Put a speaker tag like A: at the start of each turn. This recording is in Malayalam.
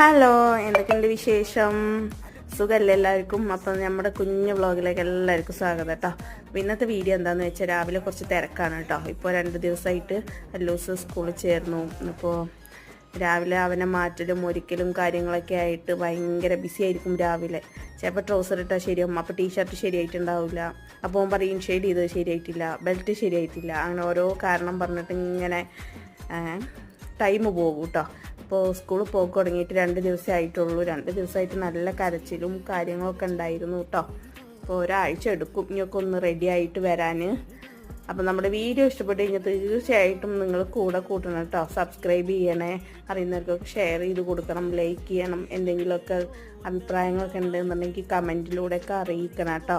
A: ഹലോ, എന്തൊക്കെയുണ്ട് വിശേഷം? സുഖമല്ലേ എല്ലാവർക്കും? അപ്പം നമ്മുടെ കുഞ്ഞു വ്ളോഗിലേക്ക് എല്ലാവർക്കും സ്വാഗതം കേട്ടോ. അപ്പോൾ ഇന്നത്തെ വീഡിയോ എന്താണെന്ന് വെച്ചാൽ രാവിലെ കുറച്ച് തിരക്കാണ് കേട്ടോ. ഇപ്പോൾ 2 ദിവസമായിട്ട് അല്ലൂസ് സ്കൂളിൽ ചേർന്നു. അപ്പോൾ രാവിലെ അവനെ മാറ്റലും ഒരിക്കലും കാര്യങ്ങളൊക്കെ ആയിട്ട് ഭയങ്കര ബിസി ആയിരിക്കും രാവിലെ. ചിലപ്പോൾ ട്രൗസർ ഇട്ടാൽ ശരിയാവും, അപ്പോൾ ടീഷർട്ട് ശരിയായിട്ടുണ്ടാവില്ല. അപ്പോൾ അവൻ പറയും ഷെയ്ഡ് ചെയ്തത് ശരിയായിട്ടില്ല, ബെൽറ്റ് ശരിയായിട്ടില്ല, അങ്ങനെ ഓരോ കാരണം പറഞ്ഞിട്ട് ഇങ്ങനെ ടൈം പോകും കേട്ടോ. അപ്പോൾ സ്കൂളിൽ പോക്ക് തുടങ്ങിയിട്ട് 2 ദിവസമേ ആയിട്ടുള്ളൂ. 2 ദിവസമായിട്ട് നല്ല കരച്ചിലും കാര്യങ്ങളൊക്കെ ഉണ്ടായിരുന്നു കേട്ടോ. അപ്പോൾ ഒരാഴ്ച എടുക്കും ഇനിയൊക്കെ ഒന്ന് റെഡി ആയിട്ട് വരാൻ. അപ്പോൾ നമ്മുടെ വീഡിയോ ഇഷ്ടപ്പെട്ട് കഴിഞ്ഞാൽ തീർച്ചയായിട്ടും നിങ്ങൾ കൂടെ കൂട്ടണം കേട്ടോ. സബ്സ്ക്രൈബ് ചെയ്യണേ, അറിയുന്നവർക്കൊക്കെ ഷെയർ ചെയ്ത് കൊടുക്കണം, ലൈക്ക് ചെയ്യണം. എന്തെങ്കിലുമൊക്കെ അഭിപ്രായങ്ങളൊക്കെ ഉണ്ടെന്നുണ്ടെങ്കിൽ കമൻറ്റിലൂടെയൊക്കെ അറിയിക്കണം കേട്ടോ.